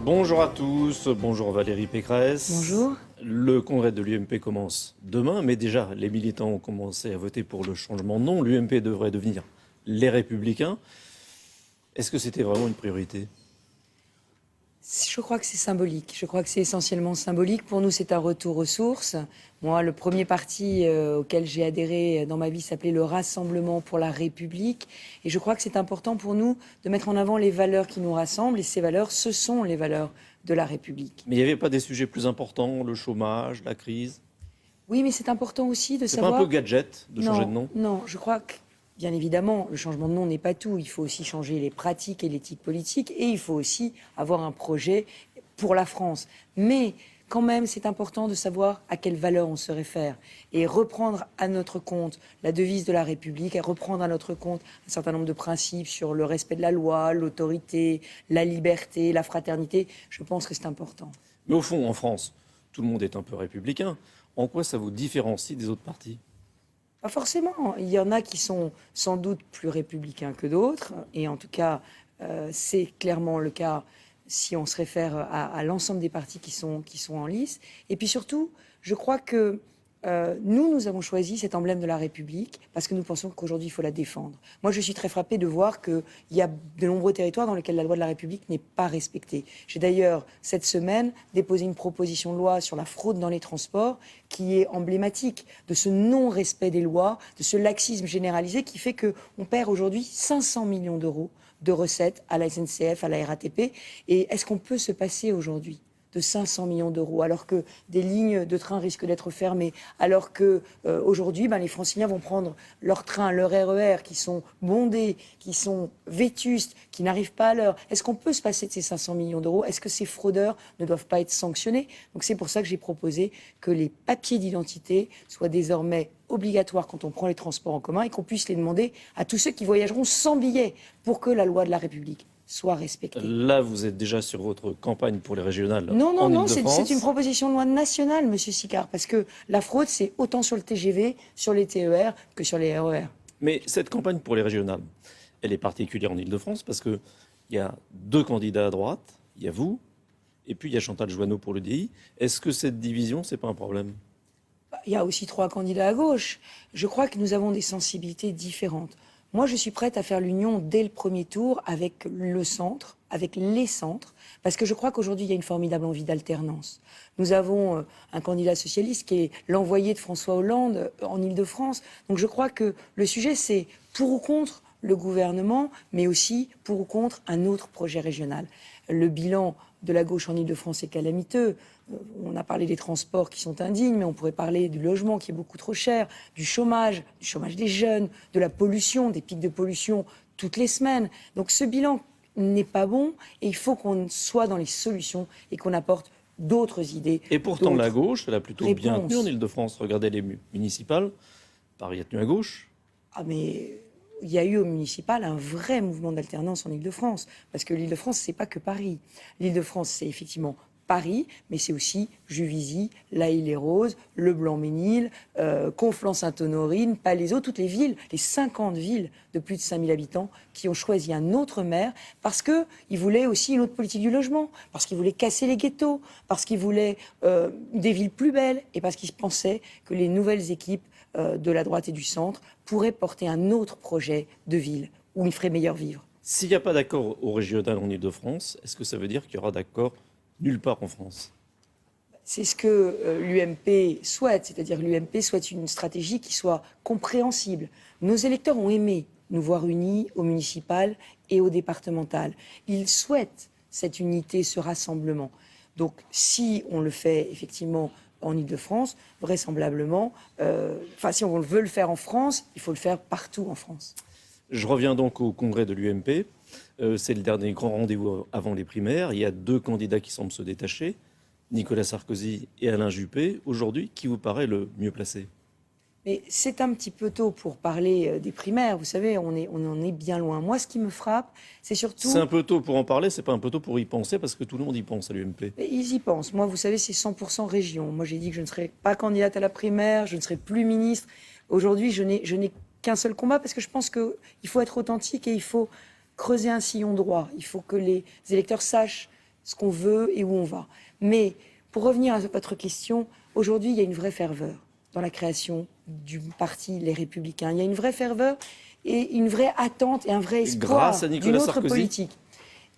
Bonjour à tous, bonjour Valérie Pécresse. Bonjour. Le congrès de l'UMP commence demain, mais déjà les militants ont commencé à voter pour le changement de nom. L'UMP devrait devenir les Républicains. Est-ce que c'était vraiment une priorité ? Je crois que c'est symbolique. Je crois que c'est essentiellement symbolique. Pour nous, c'est un retour aux sources. Moi, le premier parti auquel j'ai adhéré dans ma vie s'appelait le Rassemblement pour la République. Et je crois que c'est important pour nous de mettre en avant les valeurs qui nous rassemblent. Et ces valeurs, ce sont les valeurs de la République. Mais il n'y avait pas des sujets plus importants, le chômage, la crise ? Oui, mais c'est important aussi de savoir... C'est pas un peu gadget de changer de nom ? Non, je crois que, bien évidemment, le changement de nom n'est pas tout. Il faut aussi changer les pratiques et l'éthique politique. Et il faut aussi avoir un projet pour la France. Mais quand même, c'est important de savoir à quelles valeurs on se réfère. Et reprendre à notre compte la devise de la République, et reprendre à notre compte un certain nombre de principes sur le respect de la loi, l'autorité, la liberté, la fraternité, je pense que c'est important. Mais au fond, en France, tout le monde est un peu républicain. En quoi ça vous différencie des autres partis ? Pas forcément. Il y en a qui sont sans doute plus républicains que d'autres. Et en tout cas, c'est clairement le cas si on se réfère à l'ensemble des partis qui sont en lice. Et puis surtout, je crois que nous avons choisi cet emblème de la République parce que nous pensons qu'aujourd'hui, il faut la défendre. Moi, je suis très frappée de voir qu'il y a de nombreux territoires dans lesquels la loi de la République n'est pas respectée. J'ai d'ailleurs, cette semaine, déposé une proposition de loi sur la fraude dans les transports qui est emblématique de ce non-respect des lois, de ce laxisme généralisé qui fait qu'on perd aujourd'hui 500 millions d'euros de recettes à la SNCF, à la RATP. Et est-ce qu'on peut se passer aujourd'hui de 500 millions d'euros, alors que des lignes de train risquent d'être fermées, alors que aujourd'hui, les Franciliens vont prendre leur train, leur RER, qui sont bondés, qui sont vétustes, qui n'arrivent pas à l'heure. Est-ce qu'on peut se passer de ces 500 millions d'euros ? Est-ce que ces fraudeurs ne doivent pas être sanctionnés ? Donc c'est pour ça que j'ai proposé que les papiers d'identité soient désormais obligatoires quand on prend les transports en commun et qu'on puisse les demander à tous ceux qui voyageront sans billet pour que la loi de la République soit respectée. Là, vous êtes déjà sur votre campagne pour les régionales Non, Île-de-France. c'est une proposition de loi nationale, Monsieur Sicard, parce que la fraude, c'est autant sur le TGV, sur les TER que sur les RER. Mais cette campagne pour les régionales, elle est particulière en Île-de-France parce qu'il y a deux candidats à droite, il y a vous, et puis il y a Chantal Joanneau pour l'UDI. Est-ce que cette division, c'est pas un problème ? Il y a aussi 3 candidats à gauche. Je crois que nous avons des sensibilités différentes. Moi, je suis prête à faire l'union dès le premier tour avec le centre, avec les centres, parce que je crois qu'aujourd'hui, il y a une formidable envie d'alternance. Nous avons un candidat socialiste qui est l'envoyé de François Hollande en Île-de-France. Donc je crois que le sujet, c'est pour ou contre le gouvernement, mais aussi pour ou contre un autre projet régional. Le bilan de la gauche en Île-de-France est calamiteux. On a parlé des transports qui sont indignes, mais on pourrait parler du logement qui est beaucoup trop cher, du chômage des jeunes, de la pollution, des pics de pollution toutes les semaines. Donc ce bilan n'est pas bon et il faut qu'on soit dans les solutions et qu'on apporte d'autres idées. Et pourtant, la gauche, elle a plutôt bien tenu en réponses. Île-de-France. Regardez les municipales. Paris a tenu à gauche. Ah mais il y a eu au municipal un vrai mouvement d'alternance en Île-de-France. Parce que l'Île-de-France, c'est pas que Paris. L'Île-de-France, c'est effectivement Paris, mais c'est aussi Juvisy, La Île-et-Rose, Le Blanc-Ménil, Conflans-Sainte-Honorine, Palaiseau, toutes les villes, les 50 villes de plus de 5000 habitants qui ont choisi un autre maire parce qu'ils voulaient aussi une autre politique du logement, parce qu'ils voulaient casser les ghettos, parce qu'ils voulaient des villes plus belles et parce qu'ils pensaient que les nouvelles équipes de la droite et du centre pourraient porter un autre projet de ville où il ferait meilleur vivre. S'il n'y a pas d'accord au régional en Île-de-France, est-ce que ça veut dire qu'il y aura d'accord nulle part en France ? C'est ce que l'UMP souhaite, c'est-à-dire l'UMP souhaite une stratégie qui soit compréhensible. Nos électeurs ont aimé nous voir unis au municipal et au départemental. Ils souhaitent cette unité, ce rassemblement. Donc si on le fait effectivement en Île-de-France, vraisemblablement, si on veut le faire en France, il faut le faire partout en France. Je reviens donc au congrès de l'UMP. C'est le dernier grand rendez-vous avant les primaires. Il y a 2 candidats qui semblent se détacher, Nicolas Sarkozy et Alain Juppé. Aujourd'hui, qui vous paraît le mieux placé ? Mais c'est un petit peu tôt pour parler des primaires. Vous savez, on en est bien loin. Moi, ce qui me frappe, c'est surtout... C'est un peu tôt pour en parler, c'est pas un peu tôt pour y penser, parce que tout le monde y pense à l'UMP. Mais ils y pensent. Moi, vous savez, c'est 100% région. Moi, j'ai dit que je ne serais pas candidate à la primaire, je ne serais plus ministre. Aujourd'hui, je n'ai qu'un seul combat, parce que je pense qu'il faut être authentique et il faut creuser un sillon droit. Il faut que les électeurs sachent ce qu'on veut et où on va. Mais pour revenir à votre question, aujourd'hui, il y a une vraie ferveur dans la création du parti Les Républicains. Il y a une vraie ferveur et une vraie attente et un vrai espoir Grâce à d'une Nicolas autre Sarkozy. politique.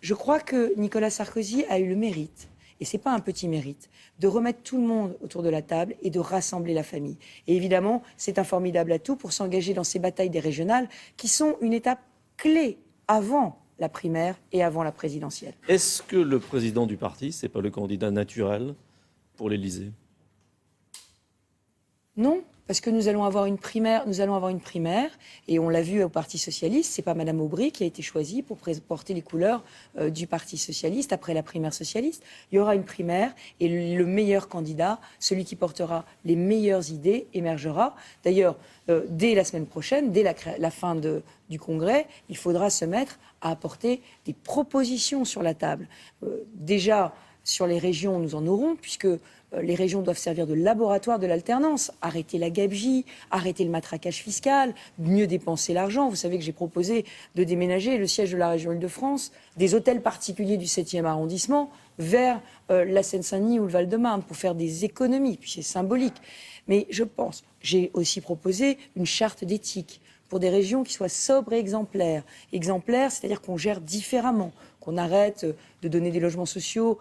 Je crois que Nicolas Sarkozy a eu le mérite, et ce n'est pas un petit mérite, de remettre tout le monde autour de la table et de rassembler la famille. Et évidemment, c'est un formidable atout pour s'engager dans ces batailles des régionales qui sont une étape clé avant la primaire et avant la présidentielle. Est-ce que le président du parti, c'est pas le candidat naturel pour l'Élysée? Non, parce que nous allons avoir une primaire, et on l'a vu au Parti socialiste, c'est pas Madame Aubry qui a été choisie pour porter les couleurs du Parti socialiste après la primaire socialiste. Il y aura une primaire et le meilleur candidat, celui qui portera les meilleures idées, émergera. D'ailleurs, dès la semaine prochaine, dès la fin du Congrès, il faudra se mettre à apporter des propositions sur la table. Déjà, sur les régions, nous en aurons, puisque les régions doivent servir de laboratoire de l'alternance. Arrêter la gabegie, arrêter le matraquage fiscal, mieux dépenser l'argent. Vous savez que j'ai proposé de déménager le siège de la région Île-de-France des hôtels particuliers du 7e arrondissement vers la Seine-Saint-Denis ou le Val-de-Marne pour faire des économies. Puis c'est symbolique. Mais j'ai aussi proposé une charte d'éthique pour des régions qui soient sobres et exemplaires. Exemplaires, c'est-à-dire qu'on gère différemment, qu'on arrête de donner des logements sociaux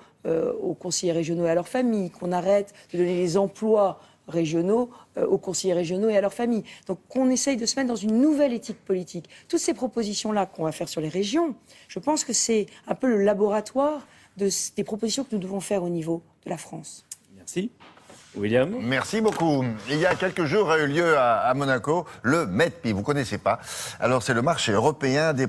aux conseillers régionaux et à leurs familles, qu'on arrête de donner les emplois régionaux aux conseillers régionaux et à leurs familles. Donc qu'on essaye de se mettre dans une nouvelle éthique politique. Toutes ces propositions-là qu'on va faire sur les régions, je pense que c'est un peu le laboratoire des propositions que nous devons faire au niveau de la France. Merci. William? Merci beaucoup. Il y a quelques jours a eu lieu à Monaco le MEDPI, vous ne connaissez pas. Alors c'est le marché européen des